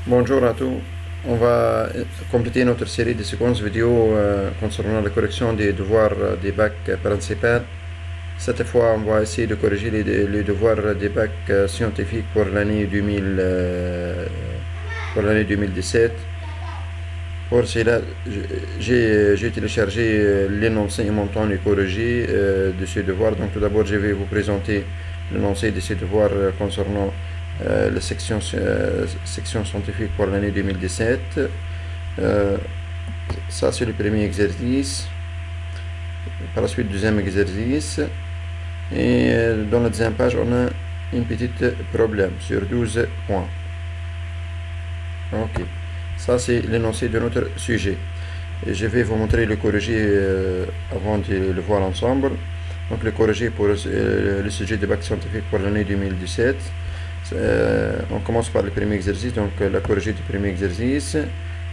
Bonjour à tous. On va compléter notre série de séquences vidéo concernant la correction des devoirs des bacs principaux. Cette fois, on va essayer de corriger les devoirs des bacs scientifiques pour l'année 2017. Pour cela, j'ai téléchargé l'énoncé et montant et corrigé de ces devoirs. Donc tout d'abord, je vais vous présenter l'énoncé de ces devoirs concernant la section scientifique pour l'année 2017. Ça, c'est le premier exercice. Par la suite, deuxième exercice. Et dans la deuxième page, on a une petite problème sur 12 points. Ok. Ça, c'est l'énoncé de notre sujet. Et je vais vous montrer le corrigé avant de le voir ensemble. Donc, le corrigé pour le sujet de bac scientifique pour l'année 2017. On commence par le premier exercice, donc la corrigée du premier exercice,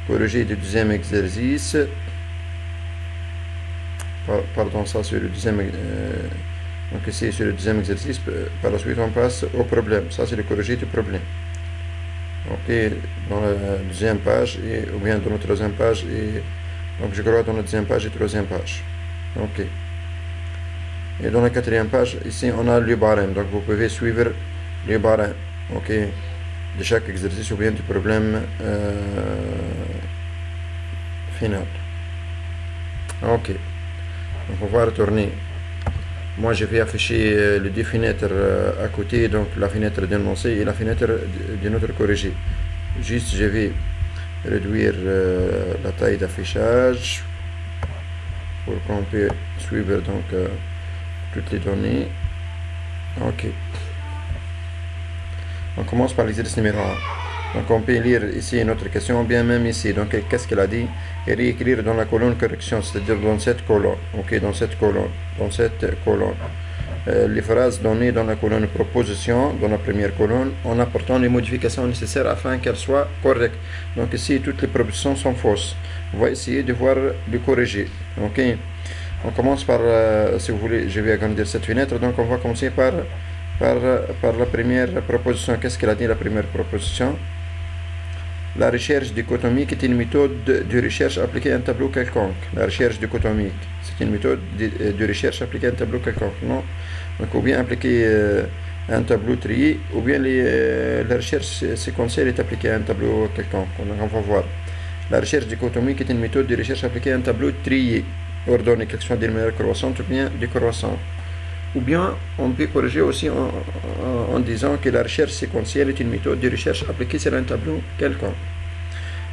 corrigée du deuxième exercice, pardon, ça c'est le deuxième, donc ici sur le deuxième exercice, par la suite on passe au problème, ça c'est le corrigé du problème. Ok, dans la deuxième page, ou bien dans la troisième page, donc je crois dans la deuxième page et troisième page. Ok. Et dans la quatrième page, ici on a le barème, donc vous pouvez suivre le barème, ok, de chaque exercice ou bien du problème final. Ok, donc on va retourner. Moi je vais afficher les deux fenêtres à côté, donc la fenêtre d'énoncé et la fenêtre de notre corrigé. Juste je vais réduire la taille d'affichage pour qu'on puisse suivre donc toutes les données. Ok. On commence par l'exercice numéro 1. Donc on peut lire ici notre question, bien même ici. Donc qu'est-ce qu'elle a dit? Et réécrire dans la colonne correction, c'est-à-dire dans cette colonne. Ok, dans cette colonne. Les phrases données dans la colonne proposition, dans la première colonne, en apportant les modifications nécessaires afin qu'elles soient correctes. Donc ici, toutes les propositions sont fausses. On va essayer de voir le corriger. Ok. On commence par, si vous voulez, je vais agrandir cette fenêtre. Donc on va commencer par la première proposition. Qu'est-ce qu'elle a dit la première proposition? La recherche dichotomique est une méthode de recherche appliquée à un tableau quelconque. La recherche dichotomique, c'est une méthode de recherche appliquée à un tableau quelconque, non? Donc, ou bien appliquée à un tableau trié, ou bien la recherche séquentielle est appliquée à un tableau quelconque. Donc, on va voir. La recherche dichotomique est une méthode de recherche appliquée à un tableau trié, ordonné, quelque chose de manière croissante ou bien décroissante. Ou bien on peut corriger aussi en disant que la recherche séquentielle est une méthode de recherche appliquée sur un tableau quelconque.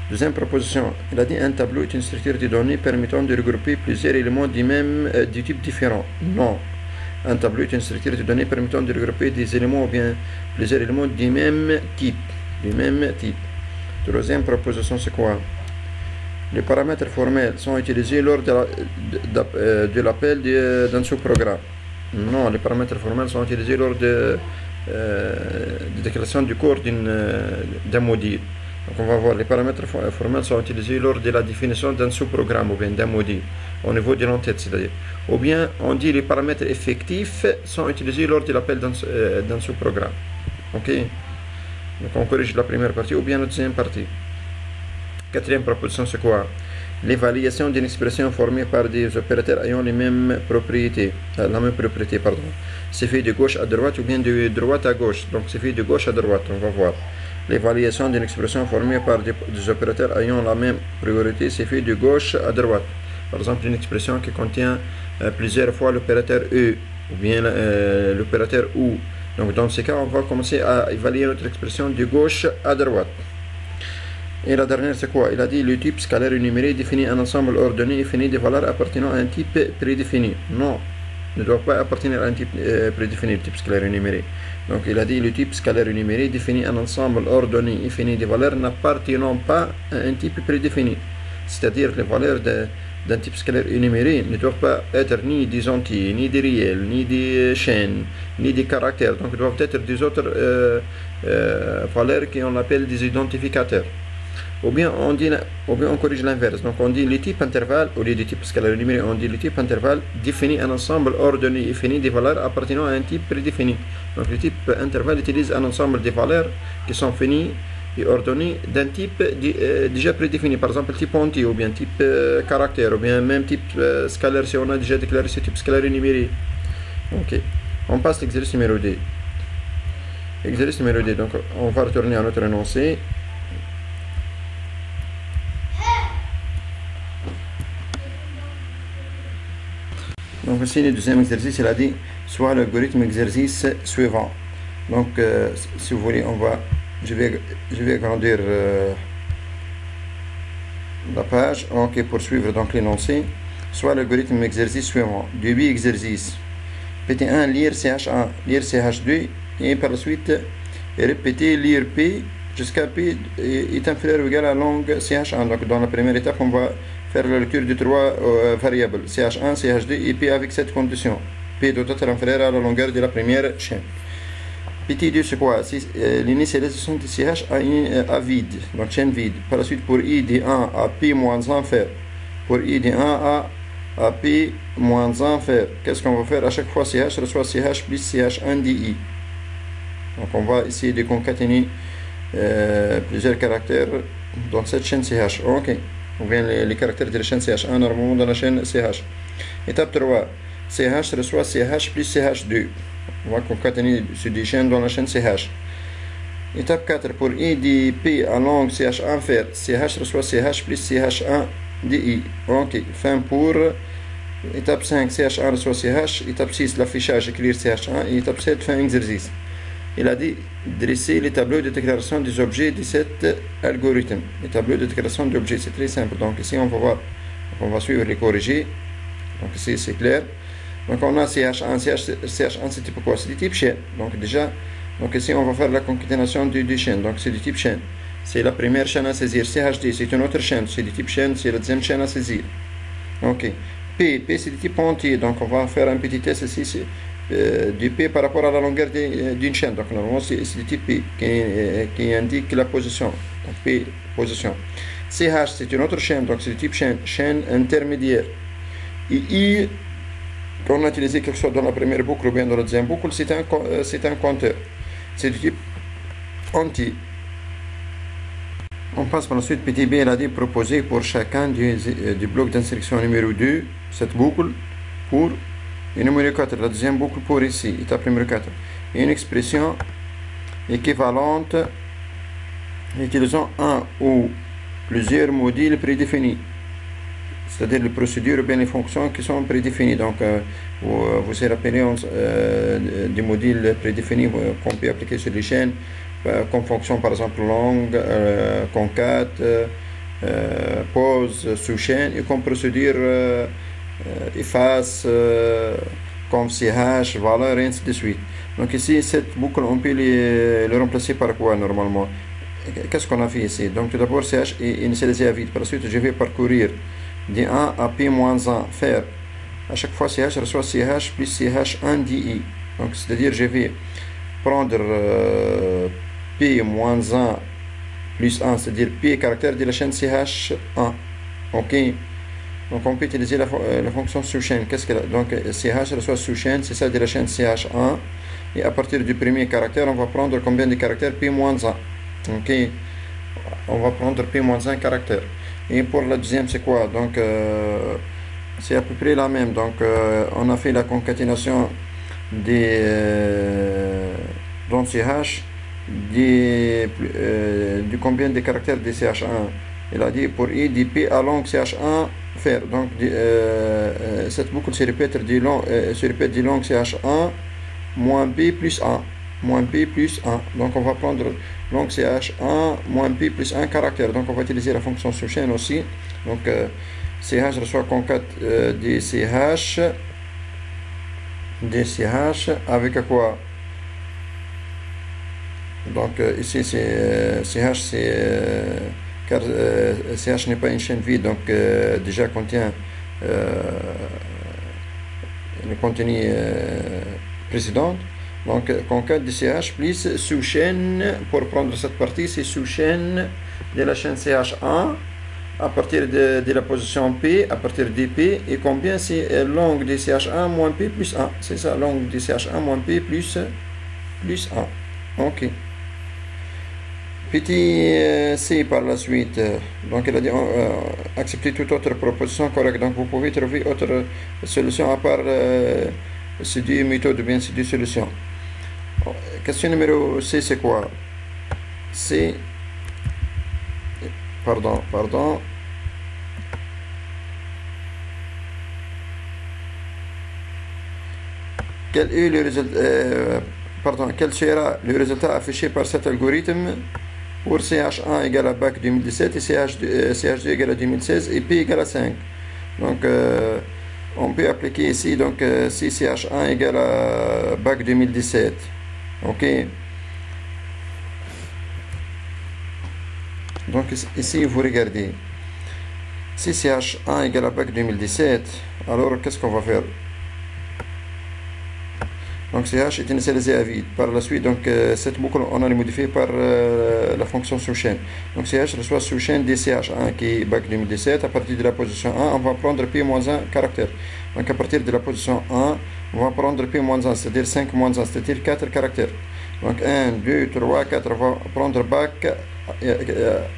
Deuxième proposition, il a dit un tableau est une structure de données permettant de regrouper plusieurs éléments du type différent. Non. Un tableau est une structure de données permettant de regrouper des éléments ou bien plusieurs éléments du même type. Troisième proposition, c'est quoi? Les paramètres formels sont utilisés lors de l'appel d'un sous-programme. Non, les paramètres formels sont utilisés lors de déclaration du cours d'un module. Donc on va voir, les paramètres formels sont utilisés lors de la définition d'un sous-programme ou bien d'un module, au niveau de l'entête, c'est-à-dire. Ou bien on dit les paramètres effectifs sont utilisés lors de l'appel d'un sous-programme. Ok? Donc on corrige la première partie ou bien la deuxième partie. Quatrième proposition, c'est quoi? L'évaluation d'une expression formée par des opérateurs ayant les mêmes propriétés, c'est fait de gauche à droite ou bien de droite à gauche. Donc c'est fait de gauche à droite, on va voir. L'évaluation d'une expression formée par des opérateurs ayant la même priorité, c'est fait de gauche à droite. Par exemple, une expression qui contient plusieurs fois l'opérateur E ou bien l'opérateur OU. Donc dans ce cas, on va commencer à évaluer notre expression de gauche à droite. Et la dernière, c'est quoi? Il a dit le type scalaire énuméré définit un ensemble ordonné et fini de valeurs appartenant à un type prédéfini. Non, ne doit pas appartenir à un type prédéfini, le type scalaire énuméré. Donc il a dit le type scalaire énuméré définit un ensemble ordonné et fini de valeurs n'appartenant pas à un type prédéfini. C'est-à-dire les valeurs d'un type scalaire énuméré ne doivent pas être ni des entiers, ni des réels, ni des chaînes, ni des caractères. Donc ils doivent être des autres valeurs qu'on appelle des identificateurs. Ou bien on corrige l'inverse. Donc on dit le type intervalle, au lieu du type scalaire énuméré, on dit le type intervalle définit un ensemble ordonné et fini des valeurs appartenant à un type prédéfini. Donc le type intervalle utilise un ensemble de valeurs qui sont finies et ordonnée d'un type déjà prédéfini, par exemple type entier, ou bien type caractère, ou bien même type scalaire si on a déjà déclaré ce type scalaire numérique. Ok, on passe l'exercice numéro 2. Exercice numéro 2, donc on va retourner à notre énoncé. Donc ici, le deuxième exercice, il a dit soit l'algorithme exercice suivant. Donc, si vous voulez, je vais agrandir la page. Ok, pour suivre donc l'énoncé. Soit l'algorithme exercice suivant. Début exercice. PT1, lire CH1, lire CH2, et par la suite, répéter lire P jusqu'à P est inférieur ou égal à longue CH1. Donc, dans la première étape, on va faire la lecture de trois variables, CH1, CH2 et P avec cette condition. P doit être inférieur à la longueur de la première chaîne. PT2, c'est quoi? L'initialisation de CH à vide, donc chaîne vide. Par la suite, pour I de 1 à P moins 1, faire. Pour I de 1 à P moins 1, faire. Qu'est-ce qu'on va faire? À chaque fois, CH reçoit CH plus CH1 DI. Donc, on va essayer de concaténer plusieurs caractères dans cette chaîne CH. Ok. Ou bien les caractères de la chaîne CH1 normalement dans la chaîne CH. Étape 3. CH reçoit CH plus CH2. On va concaténer ces deux chaînes dans la chaîne CH. Étape 4. Pour I de P à longue CH1, faire CH reçoit CH plus CH1 DI. Ok. Fin pour. Étape 5. CH1 reçoit CH. Étape 6. L'affichage, écrire CH1. Et étape 7. Fin exercice. Il a dit dresser les tableaux de déclaration des objets de cet algorithme. Les tableaux de déclaration d'objets, c'est très simple. Donc ici, on va voir, on va suivre les corrigés. Donc ici, c'est clair. Donc on a CH1, CH1 c'est type quoi? C'est du type chaîne. Donc déjà, donc ici, on va faire la concaténation de deux chaînes. Donc c'est du type chaîne. C'est la première chaîne à saisir. CHD, c'est une autre chaîne. C'est du type chaîne, c'est la deuxième chaîne à saisir. Ok. P c'est du type entier. Donc on va faire un petit test ici. Du P par rapport à la longueur d'une chaîne. Donc normalement c'est du type P qui indique la position. Donc P, position. CH c'est une autre chaîne, donc c'est du type chaîne intermédiaire. Et I, qu'on a utilisé quelque chose dans la première boucle ou bien dans la deuxième boucle, c'est un compteur. C'est du type entier. On passe par la suite, petit b, elle a dit proposer pour chacun du bloc d'instruction numéro 2, cette boucle, pour et numéro 4, la deuxième boucle pour ici, étape numéro 4. Une expression équivalente utilisant un ou plusieurs modules prédéfinis. C'est-à-dire les procédures ou bien les fonctions qui sont prédéfinies. Donc, vous vous rappelez des modules prédéfinis qu'on peut appliquer sur les chaînes, comme fonction par exemple longue, concat, pause, sous-chaîne, et comme procédure efface, comme CH, valeur, et ainsi de suite. Donc ici, cette boucle, on peut le remplacer par quoi normalement? Qu'est-ce qu'on a fait ici? Donc tout d'abord, CH est initialisé à vide. Par la suite, je vais parcourir de 1 à P moins 1, faire. À chaque fois, CH reçoit CH plus CH1 DI. Donc c'est-à-dire, je vais prendre P moins 1 plus 1, c'est-à-dire P caractère de la chaîne CH1. Ok. Donc on peut utiliser la fonction sous-chaîne. Qu'est-ce qu'elle a? Donc CH reçoit sous-chaîne, c'est ça de la chaîne CH1. Et à partir du premier caractère, on va prendre combien de caractères? P-1. Ok. On va prendre P-1 caractère. Et pour la deuxième, c'est quoi? Donc c'est à peu près la même. Donc on a fait la concaténation des dans CH du combien de caractères de CH1. Il a dit pour I, du P à longue CH1, faire. Donc cette boucle se répète du long CH1 moins P plus 1. Moins P plus 1. Donc on va prendre long CH1 moins P plus 1 caractère. Donc on va utiliser la fonction sous-chaîne aussi. Donc CH reçoit concat DCH avec quoi? Donc ici c'est CH, c'est car CH n'est pas une chaîne vide, donc déjà contient le contenu précédent. Donc concat de CH plus sous-chaîne, pour prendre cette partie, c'est sous-chaîne de la chaîne CH1 à partir de la position P, à partir de P, et combien c'est longue de CH1 moins P plus 1. C'est ça, longue de CH1 moins P plus 1. Ok. Petit C par la suite. Donc il a dit accepter toute autre proposition correcte. Donc vous pouvez trouver autre solution à part ces deux méthodes ou bien ces deux solutions. Question numéro C, c'est quoi? C. Pardon. Quel est le résultat, quel sera le résultat affiché par cet algorithme pour CH1 égale à BAC 2017 et CH2 égale à 2016 et P égale à 5. Donc on peut appliquer ici donc si CH1 égale à BAC 2017. Ok. Donc ici vous regardez. Si CH1 égale à BAC 2017, alors qu'est-ce qu'on va faire? Donc CH est initialisé à vide. Par la suite, donc cette boucle, on a les modifié par la fonction sous-chaîne. Donc CH reçoit sous-chaîne des CH1 qui est BAC 2017. À partir de la position 1, on va prendre P-1 caractère. Donc à partir de la position 1, on va prendre P-1, c'est-à-dire 5-1, c'est-à-dire 4 caractères. Donc 1, 2, 3, 4, on va prendre BAC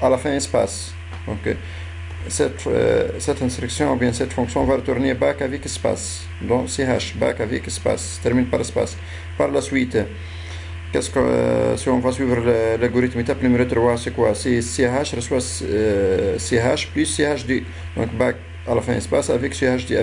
à la fin espace. Donc cette instruction ou bien cette fonction va retourner BAC avec espace. Donc CH, BAC avec espace, termine par espace. Par la suite, qu'est-ce que si on va suivre l'algorithme étape numéro 3, c'est quoi? C'est CH reçoit CH plus CHD. Donc BAC à la fin espace avec CHD,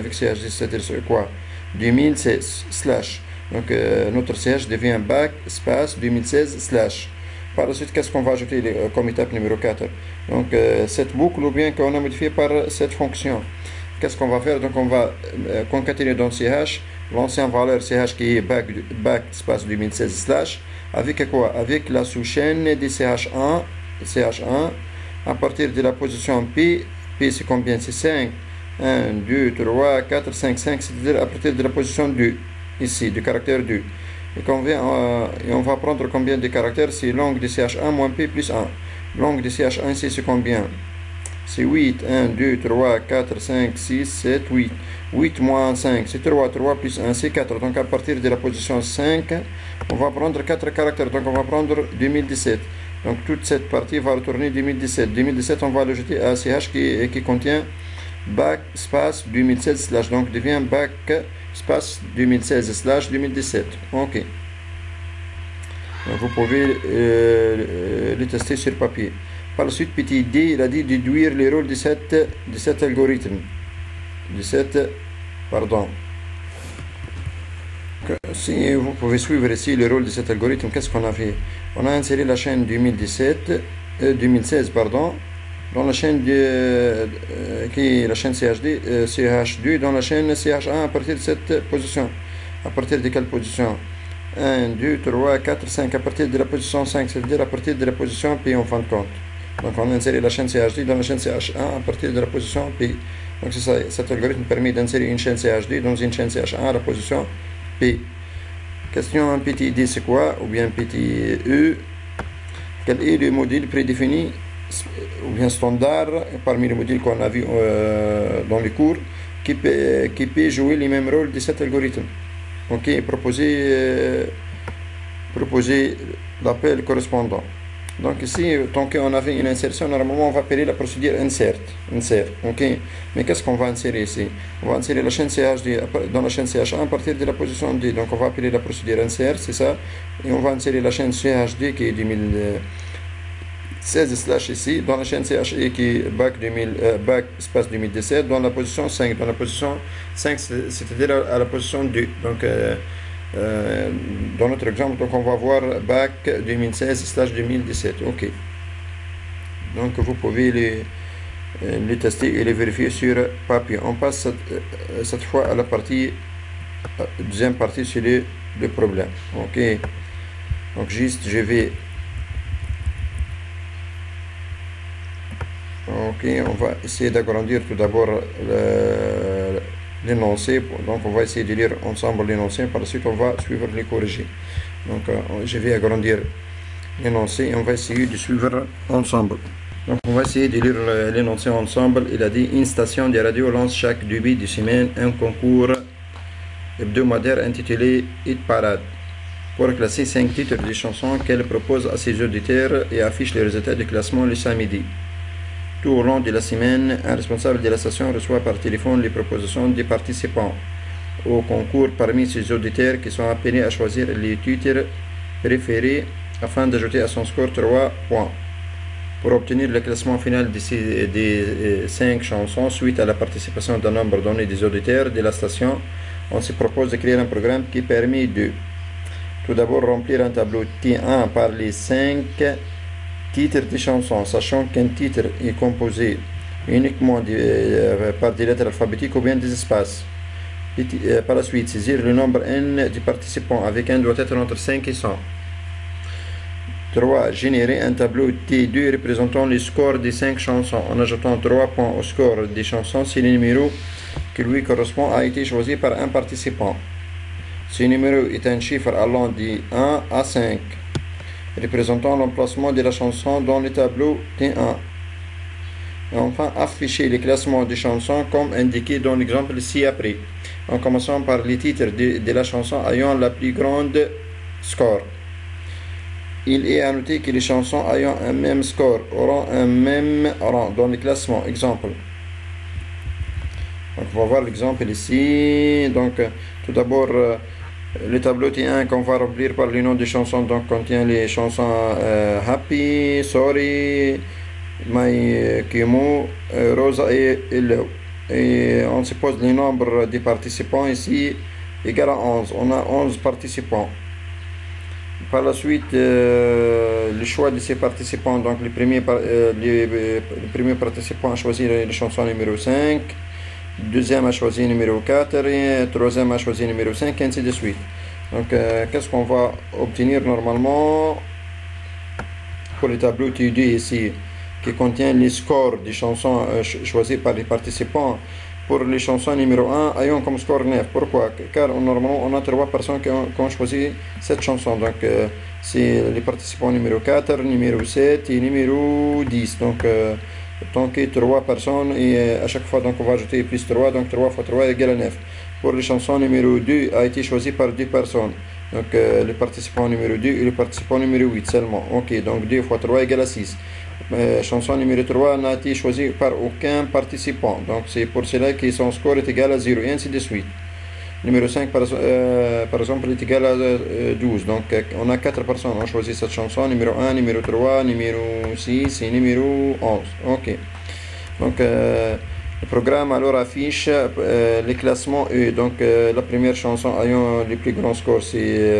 c'est-à-dire quoi? 2016 slash. Donc notre CH devient BAC espace 2016 slash. Par la suite, qu'est-ce qu'on va ajouter comme étape numéro 4? Donc cette boucle ou bien qu'on a modifié par cette fonction. Qu'est-ce qu'on va faire? Donc on va concaténer dans CH l'ancienne valeur CH qui est BAC espace 2016 slash avec quoi? Avec la sous-chaîne des CH1 à partir de la position P c'est combien? C'est 5. 1, 2, 3, 4, 5, c'est-à-dire à partir de la position 2 ici, du caractère 2. Et on va prendre combien de caractères? C'est longue de CH1 moins P plus 1. Longue de CH1 ici c'est combien? C'est 8. 1, 2, 3, 4, 5, 6, 7, 8. 8 moins 5, c'est 3. 3 plus 1, c'est 4. Donc à partir de la position 5, on va prendre 4 caractères. Donc on va prendre 2017. Donc toute cette partie va retourner 2017. 2017, on va le jeter à CH qui contient BAC espace 2016 slash. Donc devient BAC espace 2016 slash 2017. Ok. Donc vous pouvez le tester sur papier. Par la suite, petit D, il a dit déduire les rôles de cet algorithme. Si vous pouvez suivre ici le rôle de cet algorithme, qu'est-ce qu'on a fait? On a inséré la chaîne 2016 dans la chaîne qui est la chaîne CH2 dans la chaîne CH1 à partir de cette position. À partir de quelle position? 1, 2, 3, 4, 5. À partir de la position 5, c'est-à-dire à partir de la position P en fin de compte. Donc on a inséré la chaîne CH2 dans la chaîne CH1 à partir de la position P. Donc c'est ça, cet algorithme permet d'insérer une chaîne CH2 dans une chaîne CH1 à la position P. Question petit D, c'est quoi? Ou bien petit E. Quel est le modèle prédéfini ou bien standard parmi les modules qu'on a vu dans les cours qui peut jouer les mêmes rôles de cet algorithme? Ok, proposer l'appel correspondant. Donc ici, tant qu'on avait une insertion, normalement on va appeler la procédure insert. Ok, mais qu'est-ce qu'on va insérer ici? On va insérer la chaîne CHD dans la chaîne CH1 à partir de la position D. Donc on va appeler la procédure insert, c'est ça. Et on va insérer la chaîne CHD qui est 2016 slash ici, dans la chaîne CHE qui est BAC espace 2017, dans la position 5. Dans la position 5, c'est-à-dire à la position 2. Donc dans notre exemple, donc on va voir BAC 2016 slash 2017. Ok. Donc vous pouvez les tester et les vérifier sur papier. On passe cette fois à la deuxième partie sur le problème. Ok. Donc juste je vais. Ok, on va essayer d'agrandir tout d'abord l'énoncé. Donc on va essayer de lire ensemble l'énoncé. Par la suite, on va suivre les corrigés. Donc je vais agrandir l'énoncé et on va essayer de suivre ensemble. Donc on va essayer de lire l'énoncé ensemble. Il a dit une station de radio lance chaque début de semaine un concours hebdomadaire intitulé Hit Parade. pour classer 5 titres des chansons qu'elle propose à ses auditeurs et affiche les résultats du classement le samedi. Tout au long de la semaine, un responsable de la station reçoit par téléphone les propositions des participants au concours parmi ses auditeurs qui sont appelés à choisir les titres préférés afin d'ajouter à son score 3 points. Pour obtenir le classement final des 5 chansons suite à la participation d'un nombre donné des auditeurs de la station, on se propose de créer un programme qui permet de tout d'abord remplir un tableau T1 par les 5 titres des chansons, sachant qu'un titre est composé uniquement par des lettres alphabétiques ou bien des espaces. Par la suite, saisir le nombre n de participants avec n doit être entre 5 et 100. 3. Générer un tableau T2 représentant les scores des 5 chansons en ajoutant 3 points au score des chansons si le numéro qui lui correspond a été choisi par un participant. Ce numéro est un chiffre allant de 1 à 5, représentant l'emplacement de la chanson dans le tableau T1. Et enfin, afficher les classements des chansons comme indiqué dans l'exemple ci-après, en commençant par les titres de la chanson ayant la plus grande score. Il est à noter que les chansons ayant un même score auront un même rang dans le classement. Exemple. Donc, on va voir l'exemple ici. Donc, tout d'abord, le tableau T1 qu'on va remplir par le nom des chansons donc, contient les chansons Happy, Sorry, My Kimo, Rosa et Hello. Et on suppose le nombre de participants ici égal à 11. On a 11 participants. Par la suite, le choix de ces participants, donc le premier participant a choisi la chanson numéro 5, le deuxième a choisi numéro 4, et le troisième a choisi numéro 5, et ainsi de suite. Donc, qu'est-ce qu'on va obtenir normalement pour le tableau T2 ici, qui contient les scores des chansons choisies par les participants? Pour les chansons numéro 1, ayons comme score 9. Pourquoi? Car normalement, on a 3 personnes qui ont choisi cette chanson. Donc, c'est les participants numéro 4, numéro 7 et numéro 10. Donc, 3 personnes et à chaque fois, donc, on va ajouter plus 3. Donc, 3 fois 3 égale à 9. Pour les chansons numéro 2, a été choisi par 2 personnes. Donc, le participant numéro 2 et le participant numéro 8 seulement. Ok, donc 2 fois 3 égale à 6. Chanson numéro 3 n'a été choisie par aucun participant. Donc c'est pour cela que son score est égal à 0 et ainsi de suite. Numéro 5 par exemple est égal à 12. Donc on a 4 personnes qui ont choisi cette chanson. Numéro 1, numéro 3, numéro 6 et numéro 11. Ok. Donc le programme alors affiche les classements et donc la première chanson ayant les plus grands scores c'est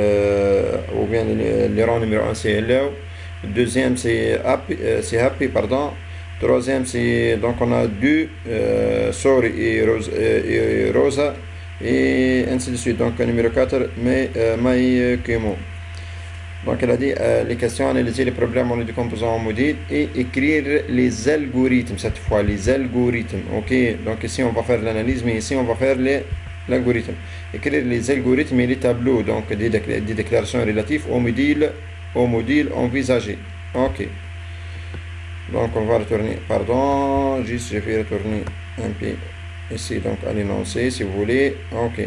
ou bien les rangs numéro 1 c'est Hello. Deuxième c'est Happy, pardon. Troisième c'est donc on a 2 Sorry et Rosa et ainsi de suite. Donc numéro 4 My Kimo. Donc elle a dit les questions, analyser les problèmes en les décomposant en modules et écrire les algorithmes cette fois, les algorithmes. Ok, donc ici on va faire l'analyse mais ici on va faire l'algorithme. Écrire les algorithmes et les tableaux, donc des déclarations relatives au module envisagé. Ok. Donc on va retourner, pardon, juste je vais retourner un peu ici, donc à l'énoncé si vous voulez. Ok.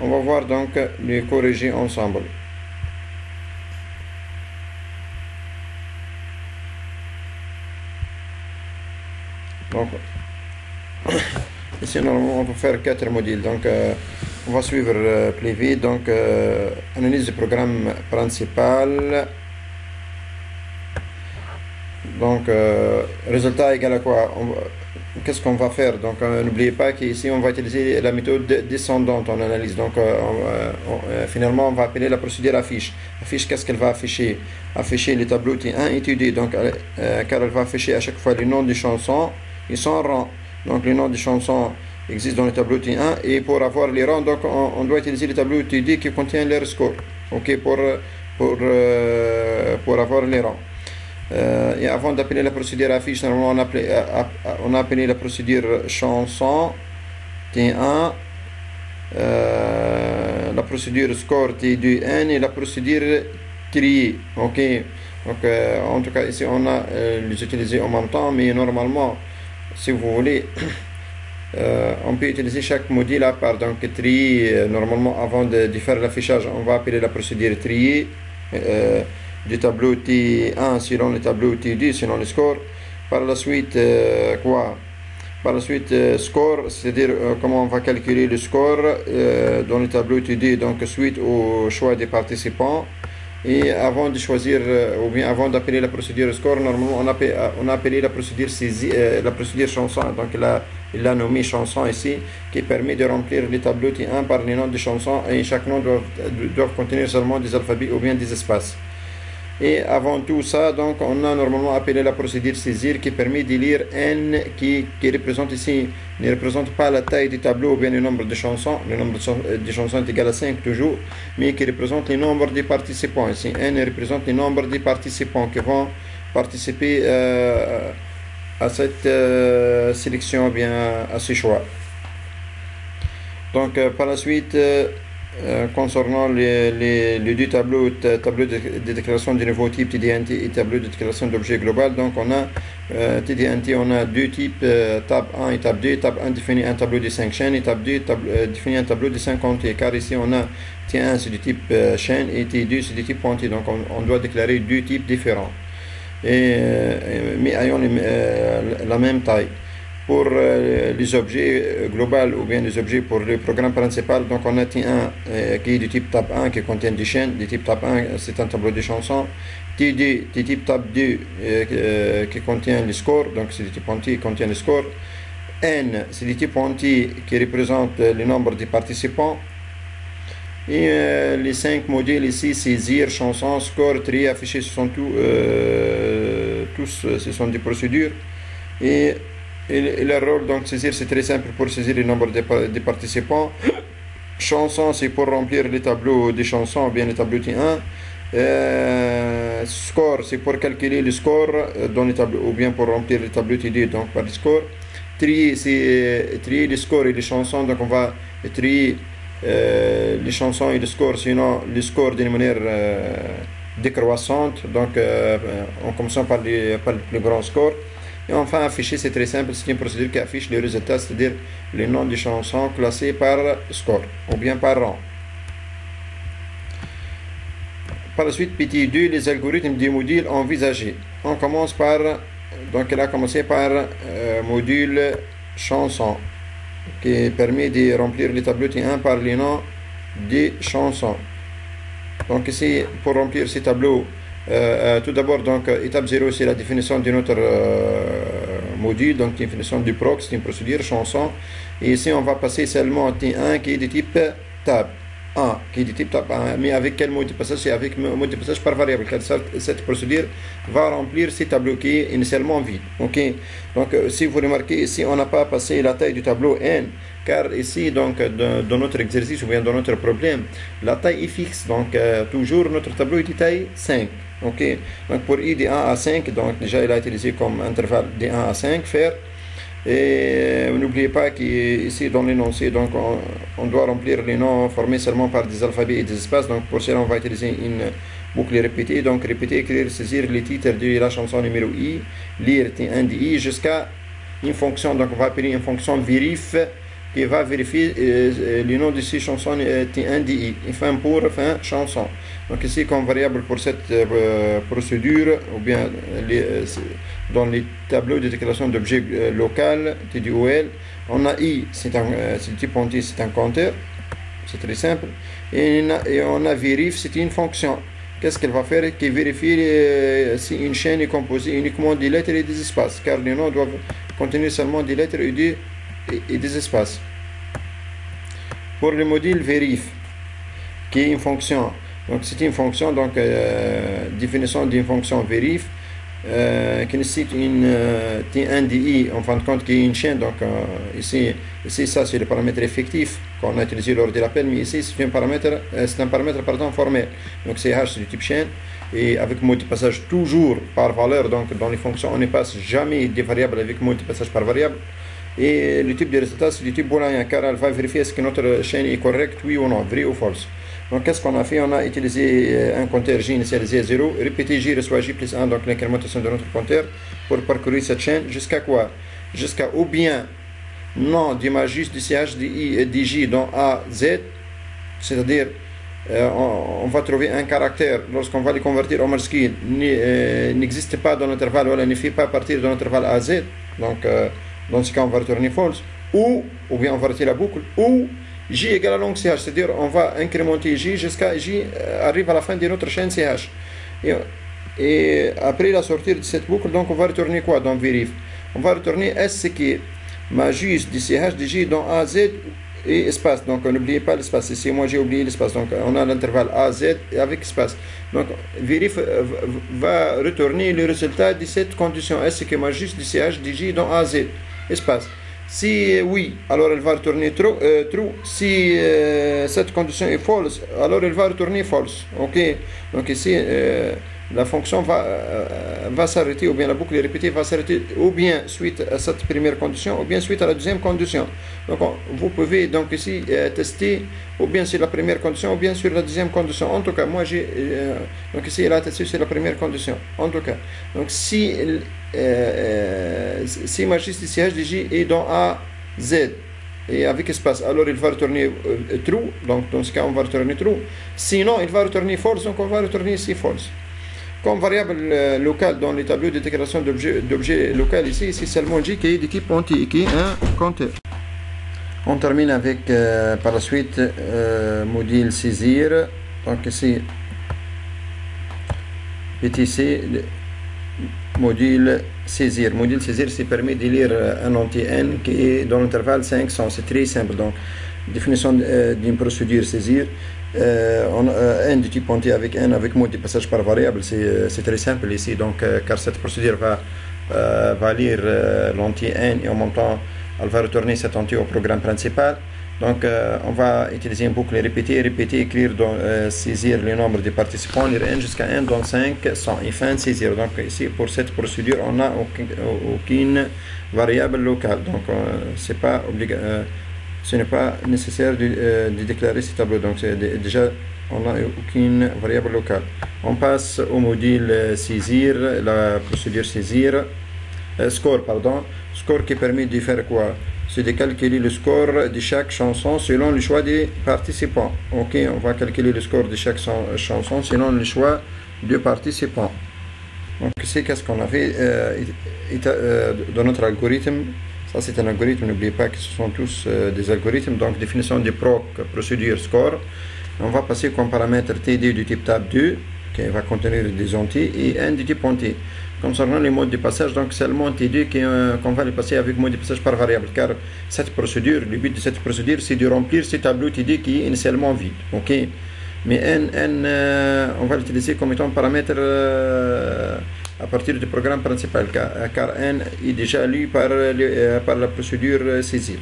On va voir donc les corriger ensemble. Donc ici normalement on peut faire 4 modules. Donc on va suivre plus vite. Donc analyse du programme principal. Donc résultat égal à quoi? Qu'est-ce qu'on va faire? Donc n'oubliez pas qu'ici on va utiliser la méthode descendante en analyse. Donc finalement on va appeler la procédure affiche. Affiche, qu'est-ce qu'elle va afficher? Afficher les tableaux T1 et T2. Donc car elle va afficher à chaque fois les noms des chansons et son rang. Donc les noms des chansons existent dans le tableau T1 et pour avoir les rangs, donc on doit utiliser le tableau T2 qui contient leur score. Ok, pour avoir les rangs. Et avant d'appeler la procédure affiche, normalement on a appelé la procédure chanson T1, la procédure score T2N et la procédure trier. Ok, donc en tout cas ici on a les utilisés en même temps, mais normalement si vous voulez On peut utiliser chaque module à part. Donc trier, normalement avant de faire l'affichage, on va appeler la procédure trier du tableau T1 selon le tableau T2 selon le score. Par la suite, Par la suite, score, c'est-à-dire comment on va calculer le score dans le tableau T2, donc suite au choix des participants. Et avant de choisir, ou bien avant d'appeler la procédure score, normalement on a appelé la procédure la procédure chanson. Donc il a nommé chanson ici, qui permet de remplir les tableaux T1 par les noms de chansons, et chaque nom doit contenir seulement des alphabets ou bien des espaces. Et avant tout ça, donc on a normalement appelé la procédure saisir, qui permet de lire n, qui représente ici, ne représente pas la taille du tableau ou bien le nombre de chansons. Le nombre de chansons est égal à 5 toujours, mais qui représente le nombre des participants. Ici n représente le nombre des participants qui vont participer à cette sélection, ou bien à ce choix. Donc par la suite, concernant les deux tableaux, tableau de déclaration de nouveau type TDNT et tableau de déclaration d'objet global. Donc on a TDNT, on a deux types, tab 1 et tab 2. Tab 1 définit un tableau de 5 chaînes, et tab 2 définit un tableau de 5 entiers, car ici on a T1 c'est du type chaîne et T2 c'est du type entier. Donc on doit déclarer deux types différents, mais ayant la même taille. Pour les objets globaux ou bien les objets pour le programme principal, donc on a T1 qui est du type tab 1 qui contient des chaînes. Du type tab 1 c'est un tableau de chansons. T2 du type tab 2 qui contient les scores, donc c'est du type entier qui contient les scores. N c'est du type entier qui représente le nombre de participants. Et les 5 modules ici, saisir, chanson, score, trier, afficher, ce sont tous ce sont des procédures. Et le rôle, donc saisir, c'est très simple pour saisir le nombre des participants. Chanson, c'est pour remplir les tableaux des chansons, ou bien les tableaux T1. Score, c'est pour calculer le score dans les tableaux, ou bien pour remplir les tableaux T2, donc par le score. Trier, c'est trier les scores et les chansons, donc on va trier les chansons et le score, sinon le score d'une manière décroissante, donc en commençant par le plus grand score. Et enfin, afficher, c'est très simple, c'est une procédure qui affiche les résultats, c'est-à-dire les noms des chansons classés par score ou bien par rang. Par la suite, PT2, les algorithmes des modules envisagés. On commence par, donc elle a commencé par module chanson, qui permet de remplir les tableaux T1 par les noms des chansons. Donc ici, pour remplir ces tableaux, tout d'abord, donc étape 0 c'est la définition de notre module, donc définition du proc, c'est une procédure chanson. Et ici on va passer seulement à T1 qui est de type tab 1, qui est de type tab 1, mais avec quel mot de passage? C'est avec mot de passage par variable, car cette procédure va remplir ces tableaux qui est initialement vide. Ok, donc si vous remarquez ici on n'a pas passé la taille du tableau n, car ici donc dans notre exercice ou bien dans notre problème, la taille est fixe, donc toujours notre tableau est de taille 5. Ok, donc pour i de 1 à 5, donc déjà il a utilisé comme intervalle de 1 à 5 faire. Et n'oubliez pas qu'ici dans l'énoncé, donc on doit remplir les noms formés seulement par des alphabets et des espaces. Donc pour cela on va utiliser une boucle répétée, donc répéter, écrire, saisir les titres de la chanson numéro i, lire T1 de i jusqu'à une fonction, donc on va appeler une fonction vérif qui va vérifier le nom de ces chansons T1 de i, et fin pour fin chanson. Donc ici comme variable pour cette procédure, ou bien dans les tableaux de déclaration d'objets local TDOL, on a i, c'est le type entier, c'est un compteur, c'est très simple, et on a vérif, c'est une fonction. Qu'est-ce qu'elle va faire? Qui vérifie si une chaîne est composée uniquement des lettres et des espaces, car les noms doivent contenir seulement des lettres et des espaces. Pour le module vérif, qui est une fonction, donc c'est une fonction, donc définition d'une fonction vérif qui nécessite une T1 de i en fin de compte qui est une chaîne. Donc ici ça c'est le paramètre effectif qu'on a utilisé lors de l'appel, mais ici c'est un paramètre pardon, formel, donc c'est h, c'est du type chaîne, et avec mot de passage toujours par valeur. Donc dans les fonctions on ne passe jamais des variables avec mot de passage par variable. Et le type de résultat c'est du type booléen, car elle va vérifier est-ce que notre chaîne est correcte, oui ou non, vrai ou false. Donc qu'est-ce qu'on a fait? On a utilisé un compteur J initialisé à 0, répété J reçoit J plus 1, donc l'incrémentation de notre compteur, pour parcourir cette chaîne jusqu'à quoi? Jusqu'à ou bien nom du magis du CH, du I et du J dans A, Z, c'est-à-dire on va trouver un caractère, lorsqu'on va les convertir en majuscule, n'existe pas dans l'intervalle, ou ne fait pas partir de l'intervalle A, Z, donc dans ce cas on va retourner false, ou bien on va retirer la boucle, ou J égale à longue CH, c'est-à-dire on va incrémenter J jusqu'à J arrive à la fin de notre chaîne CH. Et après la sortie de cette boucle, donc on va retourner quoi dans vérif? On va retourner S qui est majus du CH de J dans A, Z et espace. Donc n'oubliez pas l'espace. Ici, moi j'ai oublié l'espace. Donc on a l'intervalle A, Z avec espace. Donc vérif va retourner le résultat de cette condition S qui est majus du CH de J dans A, Z espace. Si oui, alors elle va retourner true. Si cette condition est false, alors elle va retourner false. Ok. Donc ici, la fonction va s'arrêter, ou bien la boucle répétée va s'arrêter, ou bien suite à cette première condition, ou bien suite à la deuxième condition. Donc vous pouvez donc ici tester, ou bien sur la première condition, ou bien sur la deuxième condition. En tout cas, moi j'ai donc ici elle a testé sur la première condition. En tout cas, donc si magis du CH de J est dans A, Z et avec espace, alors il va retourner true. Donc dans ce cas, on va retourner true. Sinon, il va retourner false. Donc on va retourner ici false. Comme variable locale dans les tableaux de déclaration d'objets local ici, c'est seulement J qui est d'équipe anti qui est un compteur. On termine avec par la suite module saisir. Donc ici PTC module saisir. Module saisir, c'est permet de lire un entier n qui est dans l'intervalle 500. C'est très simple. Donc définition d'une procédure saisir. N du type entier avec n avec mot de passage par variable, c'est très simple ici, donc car cette procédure va lire l'entier n et en même temps elle va retourner cet entier au programme principal. Donc on va utiliser une boucle répéter, écrire, saisir le nombre de participants, lire n jusqu'à n dans 500 et fin saisir. Donc ici pour cette procédure on n'a aucune variable locale, donc c'est pas obligatoire. Ce n'est pas nécessaire de déclarer ce tableau, donc déjà on n'a aucune variable locale. On passe au module saisir, la procédure saisir, score qui permet de faire quoi? C'est de calculer le score de chaque chanson selon le choix des participants. Ok, on va calculer le score de chaque chanson selon le choix des participants. Donc c'est qu'est-ce qu'on a fait dans notre algorithme. Ça c'est un algorithme, n'oubliez pas que ce sont tous des algorithmes. Donc définition du proc, procédure, score. On va passer comme paramètre TD du type tab2 qui va contenir des entiers et n du type entier. Concernant les modes de passage, donc seulement TD qu'on va les passer avec mode de passage par variable, car cette procédure, le but de cette procédure c'est de remplir ce tableau TD qui est initialement vide. Ok, mais n on va l'utiliser comme étant paramètre à partir du programme principal, car n est déjà lu par la procédure saisir.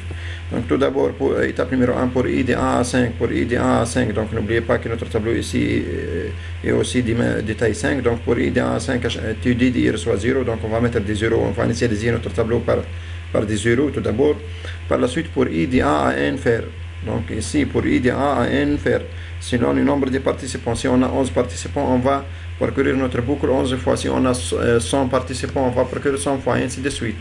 Donc tout d'abord, pour étape numéro 1, pour i de 1 à 5, donc n'oubliez pas que notre tableau ici est aussi de taille 5, donc pour i de 1 à 5, TD de reçoit 0, donc on va mettre des 0, on va initialiser notre tableau par des 0 tout d'abord. Par la suite, pour i de 1 à n faire, donc ici pour i de 1 à n faire, selon le nombre de participants. Si on a 11 participants, on va parcourir notre boucle 11 fois. Si on a 100 participants, on va parcourir 100 fois, et ainsi de suite.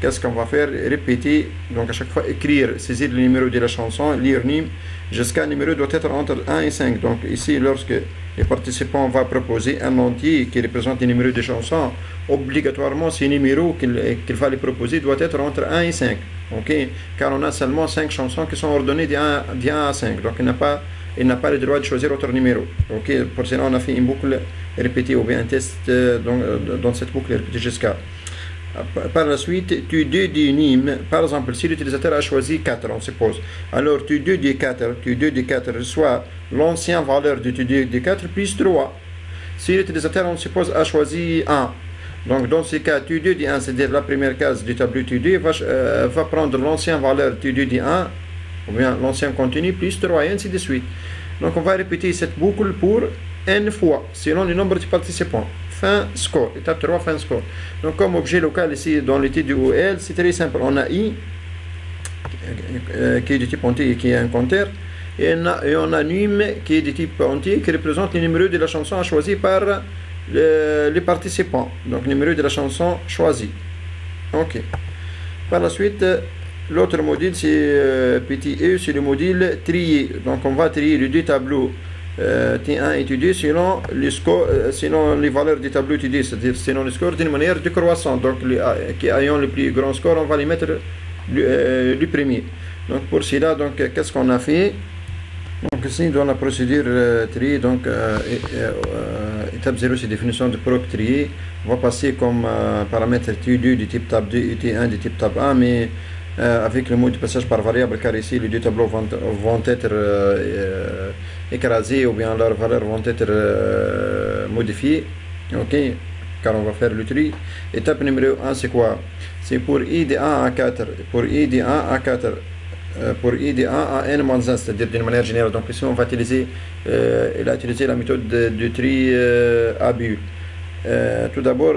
Qu'est-ce qu'on va faire? Répéter, donc à chaque fois écrire, saisir le numéro de la chanson, lire NIM, jusqu'à un numéro doit être entre 1 et 5. Donc ici, lorsque les participants vont proposer un entier qui représente le numéro de chanson, obligatoirement ce numéro qu'il va les proposer doit être entre 1 et 5. Ok, car on a seulement 5 chansons qui sont ordonnées de 1 à 5. Donc il n'a pas le droit de choisir autre numéro. Ok, pour cela on a fait une boucle répétée ou bien un test dans cette boucle répétée jusqu'à. Par la suite, tu2 du NIM, par exemple, si l'utilisateur a choisi 4, on suppose, alors tu2 du 4 reçoit l'ancienne valeur de tu2 du 4 plus 3. Si l'utilisateur, on suppose, a choisi 1, donc dans ce cas, tu2 du 1, c'est-à-dire la première case du tableau tu2, va prendre l'ancienne valeur tu2 du 1, ou bien l'ancien contenu, plus 3, et ainsi de suite. Donc on va répéter cette boucle pour n fois, selon le nombre de participants. Fin score, étape 3, fin score. Donc comme objet local ici dans le titre du OL, c'est très simple. On a i qui est du type entier et qui est un compteur, et on a num qui est du type entier qui représente le numéro de la chanson choisi par les participants. Donc numéro de la chanson choisi. Ok. Par la suite, L'autre module, c'est petit e, c'est le module trier. Donc on va trier les deux tableaux T1 et T2 selon les scores, selon les valeurs du tableau T2, c'est-à-dire selon les scores d'une manière décroissante. Donc qui ayant le plus grand score, on va les mettre le premier. Donc pour cela, donc qu'est-ce qu'on a fait? Donc ici dans la procédure tri, donc étape 0 c'est définition de proc trier. On va passer comme paramètre T2 du type tab 2 et T1 du type tab 1, mais avec le mot de passage par variable, car ici les deux tableaux vont être écrasés ou bien leurs valeurs vont être modifiées. Ok, car on va faire le tri. Étape numéro 1 c'est quoi? C'est pour i de 1 à 4, pour i de 1 à 4. Pour i de 1 à n-1, c'est-à-dire d'une manière générale. Donc ici on va utiliser, il a utilisé la méthode de tri à bulle. Tout d'abord,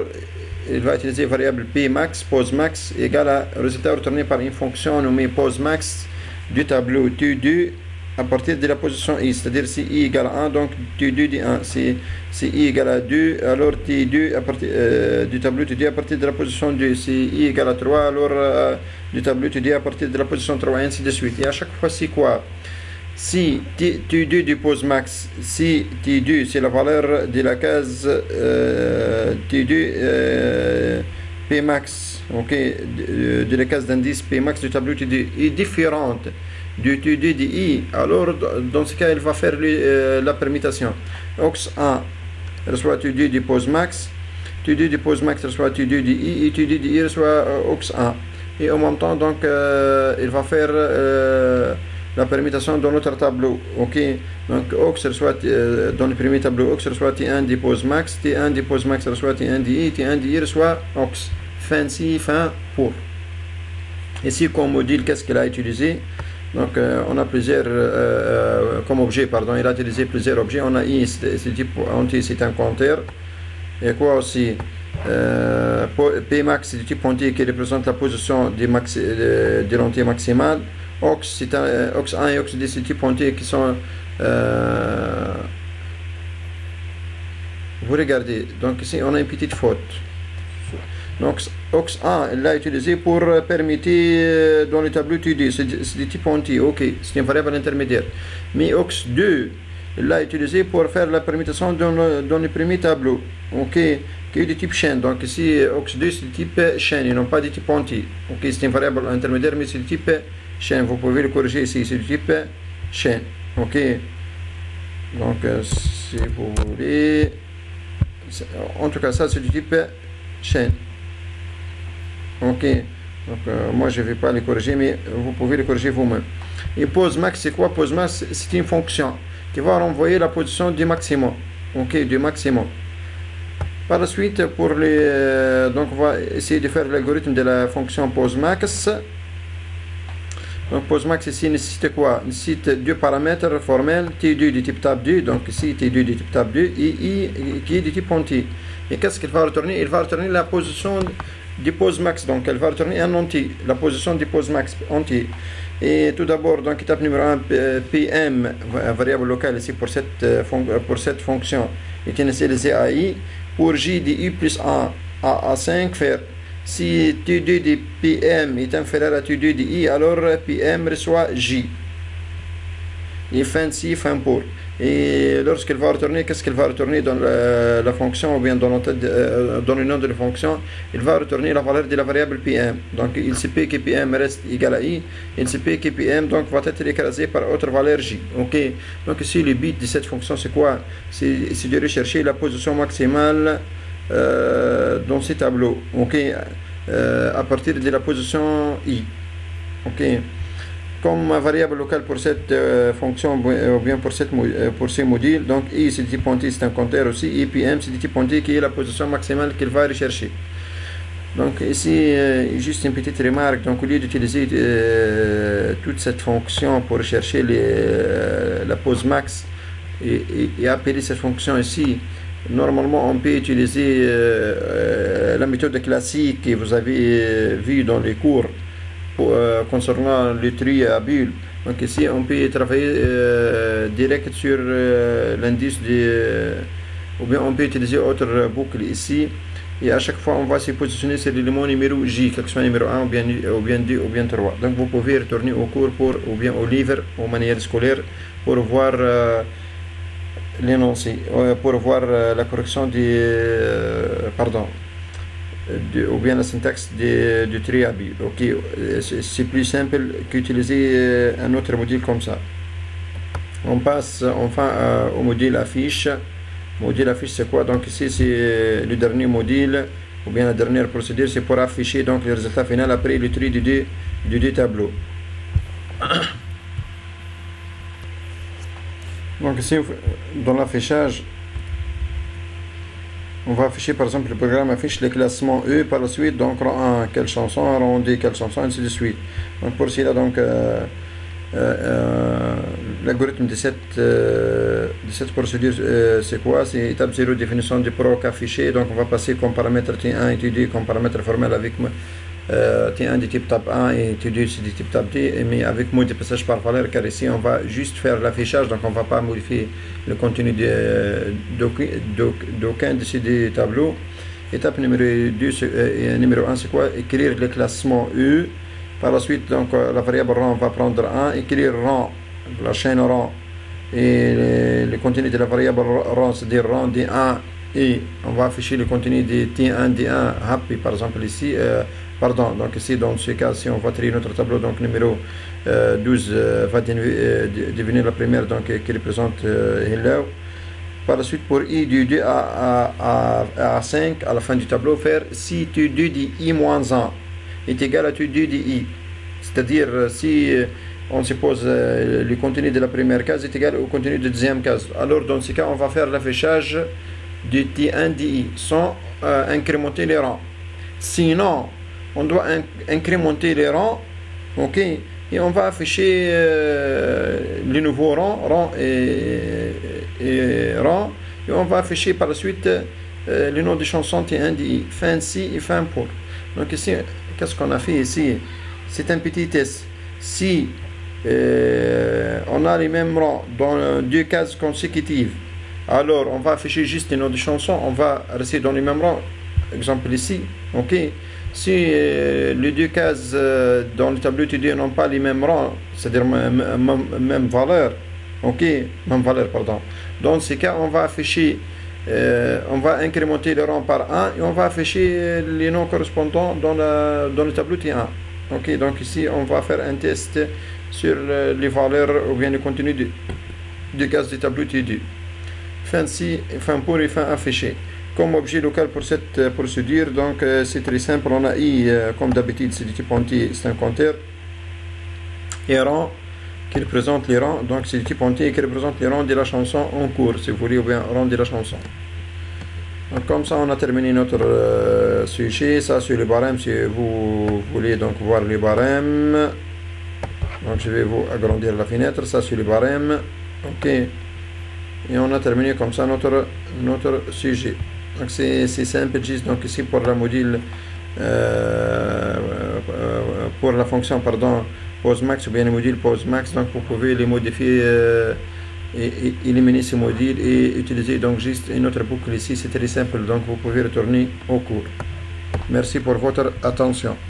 il va utiliser variable p max, pose max, égale à résultat retourné par une fonction nommée pose max du tableau T2 à partir de la position i, c'est-à-dire si i égale à 1, donc T2 de 1, si i égale à 2, alors T2 à partir du tableau T2 à partir de la position 2, si i égale à 3, alors du tableau T2 à partir de la position 3, et ainsi de suite. Et à chaque fois, c'est quoi? Si T2 du pose max, si T2 c'est la valeur de la case T2 P max, ok, de la case d'indice P max du tableau T2 est différente du T2 de I, alors dans ce cas il va faire la permutation. OX1 reçoit T2 du pose max, T2 du pose max reçoit T2 de I et T2 de I reçoit OX1. Et en même temps, donc, il va faire la permutation dans notre tableau. Ok, donc OX reçoit dans le premier tableau, OX reçoit T1 du pose max, T1 du pose max reçoit T1 de I, T1 de I reçoit OX. Fin si, fin pour. Ici, comme module, qu'est-ce qu'il a utilisé? Donc, on a plusieurs, comme objet, pardon, il a utilisé plusieurs objets. On a I, c'est type entier, c'est un compteur. Et quoi aussi? P max, c'est du type entier qui représente la position de l'entier maximal. Ox, c'est Ox 1 et Ox 2, c'est du type entier qui sont. Vous regardez, donc ici, on a une petite faute. Donc, Ox 1, il l'a utilisé pour permettre dans le tableau T2, c'est du type entier, ok, c'est une variable intermédiaire. Mais Ox 2, il l'a utilisé pour faire la permutation dans le premier tableau, ok, qui est du type chaîne. Donc ici, Ox 2, c'est du type chaîne, et non pas du type entier. Ok, c'est une variable intermédiaire, mais c'est du type chaîne. Vous pouvez le corriger ici, c'est du type chaîne, ok. Donc, si vous voulez, en tout cas, ça, c'est du type chaîne. Ok, donc moi je ne vais pas les corriger, mais vous pouvez les corriger vous-même. Et pose max, c'est quoi? Pose max, c'est une fonction qui va renvoyer la position du maximum. Ok, du maximum. Par la suite, pour les, donc on va essayer de faire l'algorithme de la fonction pose max. Donc pose max ici nécessite quoi? Nécessite deux paramètres formels, T2 du type tab2, donc ici T2 du type tab2 et I qui est du type entier. Et qu'est-ce qu'il va retourner? Il va retourner la position du pose max, donc elle va retourner un entier, la position du pose max entier. Et tout d'abord, donc étape numéro 1, PM, variable locale ici pour cette fonction, est initialisée à I. Pour J de I plus 1 à 5, faire si T2 de PM est inférieur à T2 de I, alors PM reçoit J. Et fin si, fin pour. Et lorsqu'il va retourner, qu'est-ce qu'il va retourner dans la fonction ou bien dans le nom de la fonction? Il va retourner la valeur de la variable PM. Donc il se peut que PM reste égal à I, il se peut que PM donc va être écrasé par autre valeur J. Ok, donc ici le but de cette fonction c'est quoi? C'est de rechercher la position maximale dans ces tableaux. Ok, à partir de la position I. Ok. Comme variable locale pour cette fonction ou bien pour ces modules, donc I c'est du type entier, c'est un compteur aussi, et PM c'est du type entier qui est la position maximale qu'il va rechercher. Donc ici, juste une petite remarque, donc au lieu d'utiliser toute cette fonction pour rechercher la pose max et appeler cette fonction ici, normalement on peut utiliser la méthode classique que vous avez vue dans les cours concernant le tri à bulle. Donc ici on peut travailler direct sur l'indice ou bien on peut utiliser autre boucle ici et à chaque fois on va se positionner sur l'élément numéro J, que ce soit numéro 1 ou bien 2 ou bien 3. Donc vous pouvez retourner au cours ou bien au livre, aux manières scolaires, pour voir l'énoncé, pour voir la correction ou bien la syntaxe du triabi. Ok, c'est plus simple qu'utiliser un autre module comme ça. On passe enfin au module affiche. Module affiche c'est quoi? Donc ici c'est le dernier module ou bien la dernière procédure, c'est pour afficher donc le résultat final après le tri du deux tableaux. Donc ici dans l'affichage, on va afficher par exemple le programme affiche le classement E, par la suite donc rang 1 quelle chanson, rang 2 quelle chanson, ainsi de suite. Donc pour cela donc l'algorithme de cette procédure c'est quoi? C'est étape 0, définition du proc affiché. Donc on va passer comme paramètre T1 et T2 comme paramètre formel avec T1 de type tab 1 et T2 c'est de type tab 2, mais avec mot de passage par valeur, car ici on va juste faire l'affichage, donc on ne va pas modifier le contenu d'aucun de ces deux tableaux. Étape numéro 1 c'est quoi? Écrire le classement E. Par la suite, donc la variable rang va prendre 1, écrire rang, la chaîne rang, et le contenu de la variable rang, c'est-à-dire rang D1, et on va afficher le contenu de T1, D1, happy par exemple ici, donc ici dans ce cas, si on va trier notre tableau, donc numéro 12 va devenir la première, donc qui représente hello. Par la suite, pour i du 2 à 5, à la fin du tableau, faire si tu 2 de i-1 est égal à tu 2 de i. C'est-à-dire, si on suppose le contenu de la première case est égal au contenu de la deuxième case, alors dans ce cas, on va faire l'affichage de T1 de i sans incrémenter les rangs. Sinon, on doit incrémenter les rangs, ok, et on va afficher les nouveaux rangs et rang, et on va afficher par la suite le nom de chanson T1 de i, fin si et fin pour. Donc ici, qu'est-ce qu'on a fait ici? C'est un petit test. Si on a les mêmes rangs dans deux cases consécutives, alors on va afficher juste les noms de chansons, on va rester dans les mêmes rangs. Exemple ici, ok. Si les deux cases dans le tableau T2 n'ont pas les mêmes rangs, c'est-à-dire même valeur, ok, même valeur, pardon. Dans ces cas, on va afficher, on va incrémenter le rang par 1 et on va afficher les noms correspondants dans le tableau T1. Ok, donc ici, on va faire un test sur les valeurs ou bien le contenu des cases du tableau T2. Fin si, fin pour et fin affiché. Comme objet local pour cette procédure, donc c'est très simple. On a i comme d'habitude, c'est du type entier, c'est un compteur, et rang qui représente les rangs, donc c'est du type entier qui représente les rangs de la chanson en cours, si vous voulez, ou bien rang de la chanson. Donc comme ça, on a terminé notre sujet. Ça c'est le barème, si vous voulez donc voir le barème. Donc je vais vous agrandir la fenêtre. Ça c'est le barème, ok. Et on a terminé comme ça notre sujet. Donc c'est simple, juste donc ici pour la module, pour la fonction pardon pose max ou bien le module pose max, donc vous pouvez les modifier et éliminer ces modules et utiliser donc juste une autre boucle ici. C'est très simple, donc vous pouvez retourner au cours. Merci pour votre attention.